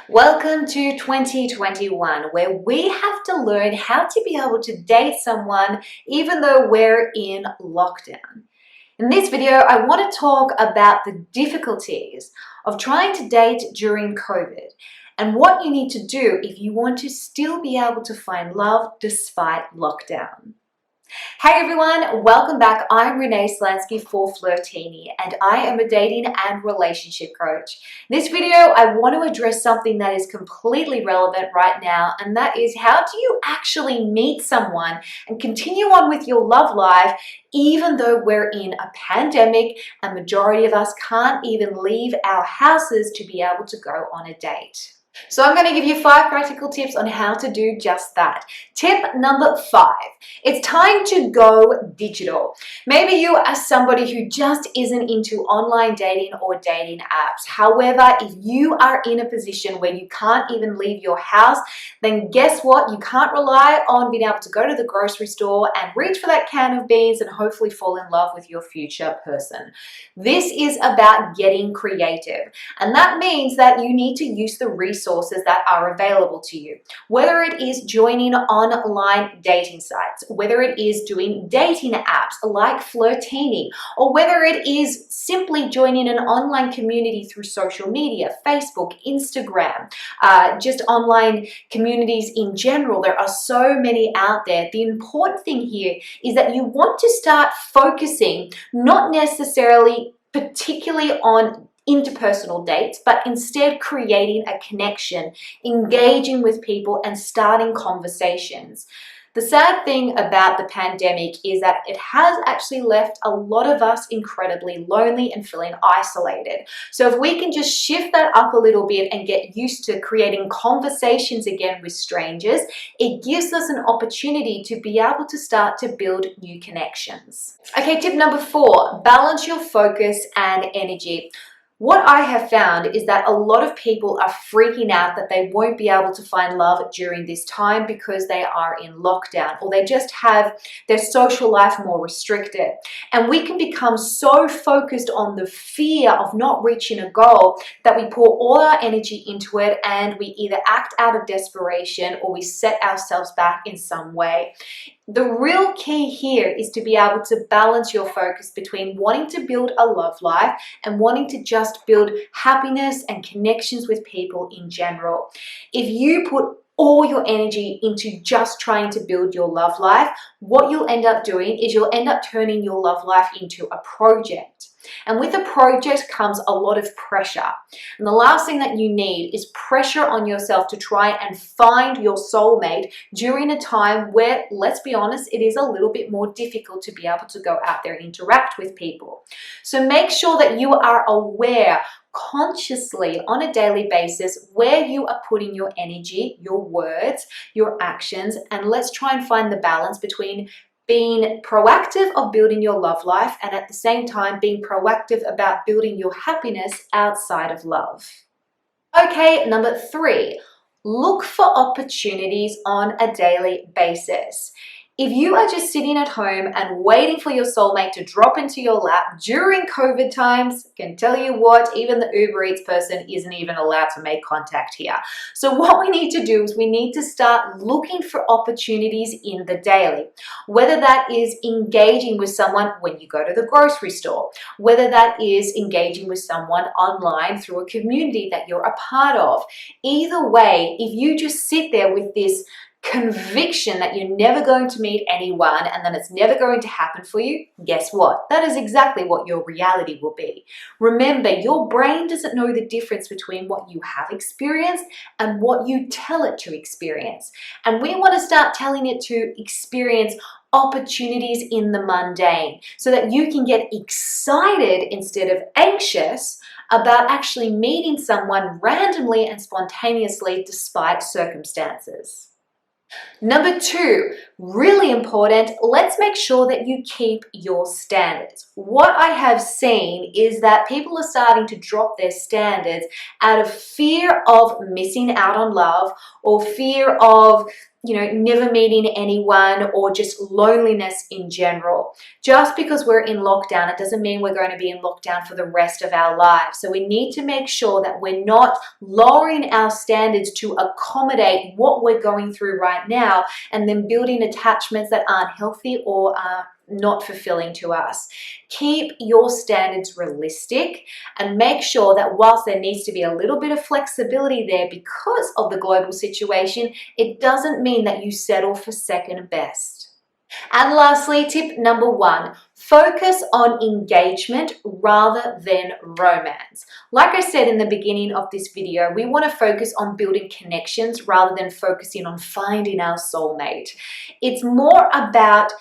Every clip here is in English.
Welcome to 2021, where we have to learn how to be able to date someone even though we're in lockdown. In this video, I want to talk about the difficulties of trying to date during COVID and what you need to do if you want to still be able to find love despite lockdown. Hey everyone, welcome back. I'm Renee Slansky for Flirtini and I am a dating and relationship coach. In this video, I want to address something that is completely relevant right now, and that is, how do you actually meet someone and continue on with your love life even though we're in a pandemic and majority of us can't even leave our houses to be able to go on a date? So I'm going to give you 5 practical tips on how to do just that. Tip number 5, it's time to go digital. Maybe you are somebody who just isn't into online dating or dating apps. However, if you are in a position where you can't even leave your house, then guess what? You can't rely on being able to go to the grocery store and reach for that can of beans and hopefully fall in love with your future person. This is about getting creative, and that means that you need to use the resources that are available to you. Whether it is joining online dating sites, whether it is doing dating apps like Flirtini, or whether it is simply joining an online community through social media, Facebook, Instagram, just online communities in general. There are so many out there. The important thing here is that you want to start focusing not necessarily particularly on interpersonal dates, but instead creating a connection, engaging with people and starting conversations. The sad thing about the pandemic is that it has actually left a lot of us incredibly lonely and feeling isolated. So if we can just shift that up a little bit and get used to creating conversations again with strangers, it gives us an opportunity to be able to start to build new connections. Okay, tip number 4, balance your focus and energy. What I have found is that a lot of people are freaking out that they won't be able to find love during this time because they are in lockdown, or they just have their social life more restricted. And we can become so focused on the fear of not reaching a goal that we pour all our energy into it, and we either act out of desperation or we set ourselves back in some way. The real key here is to be able to balance your focus between wanting to build a love life and wanting to just build happiness and connections with people in general. If you put all your energy into just trying to build your love life, what you'll end up doing is you'll end up turning your love life into a project. And with a project comes a lot of pressure. And the last thing that you need is pressure on yourself to try and find your soulmate during a time where, let's be honest, it is a little bit more difficult to be able to go out there and interact with people. So make sure that you are aware consciously on a daily basis where you are putting your energy, your words, your actions, and let's try and find the balance between being proactive of building your love life and at the same time being proactive about building your happiness outside of love. Okay, number 3, look for opportunities on a daily basis. If you are just sitting at home and waiting for your soulmate to drop into your lap during COVID times, I can tell you what, even the Uber Eats person isn't even allowed to make contact here. So what we need to do is we need to start looking for opportunities in the daily. Whether that is engaging with someone when you go to the grocery store, whether that is engaging with someone online through a community that you're a part of. Either way, if you just sit there with this conviction that you're never going to meet anyone and then it's never going to happen for you, guess what? That is exactly what your reality will be. Remember, your brain doesn't know the difference between what you have experienced and what you tell it to experience. And we want to start telling it to experience opportunities in the mundane so that you can get excited instead of anxious about actually meeting someone randomly and spontaneously despite circumstances. Number 2, really important, let's make sure that you keep your standards. What I have seen is that people are starting to drop their standards out of fear of missing out on love or fear of never meeting anyone or just loneliness in general. Just because we're in lockdown, it doesn't mean we're going to be in lockdown for the rest of our lives. So we need to make sure that we're not lowering our standards to accommodate what we're going through right now and then building attachments that aren't healthy or are not fulfilling to us. Keep your standards realistic and make sure that whilst there needs to be a little bit of flexibility there because of the global situation, it doesn't mean that you settle for second best. And lastly, tip number 1, focus on engagement rather than romance. Like I said in the beginning of this video, we want to focus on building connections rather than focusing on finding our soulmate. It's more about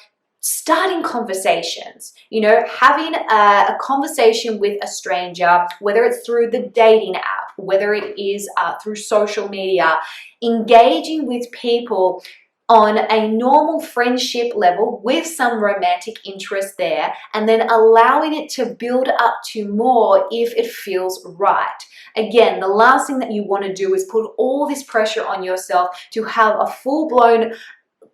starting conversations, having a conversation with a stranger, whether it's through the dating app, whether it is through social media, engaging with people on a normal friendship level with some romantic interest there, and then allowing it to build up to more if it feels right. Again, the last thing that you want to do is put all this pressure on yourself to have a full-blown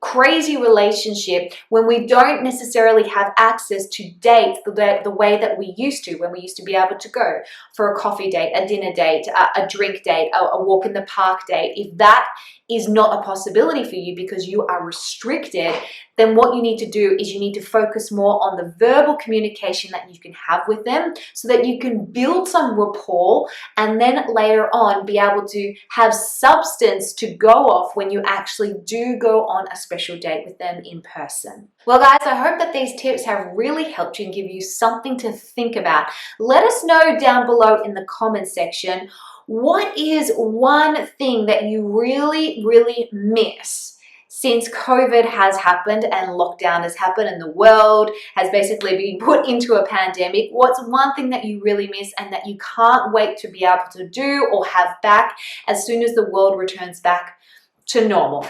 crazy relationship when we don't necessarily have access to date the way that we used to, when we used to be able to go for a coffee date, a dinner date, a drink date, a walk in the park date. If that is not a possibility for you because you are restricted, then what you need to do is you need to focus more on the verbal communication that you can have with them so that you can build some rapport and then later on be able to have substance to go off when you actually do go on a special date with them in person. Well guys, I hope that these tips have really helped you and give you something to think about. Let us know down below in the comment section, what is one thing that you really, really miss since COVID has happened and lockdown has happened and the world has basically been put into a pandemic? What's one thing that you really miss and that you can't wait to be able to do or have back as soon as the world returns back to normal?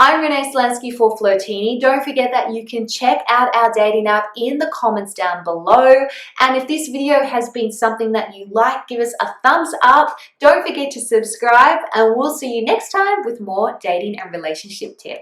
I'm Renee Slansky for Flirtini. Don't forget that you can check out our dating app in the comments down below. And if this video has been something that you like, give us a thumbs up. Don't forget to subscribe, and we'll see you next time with more dating and relationship tips.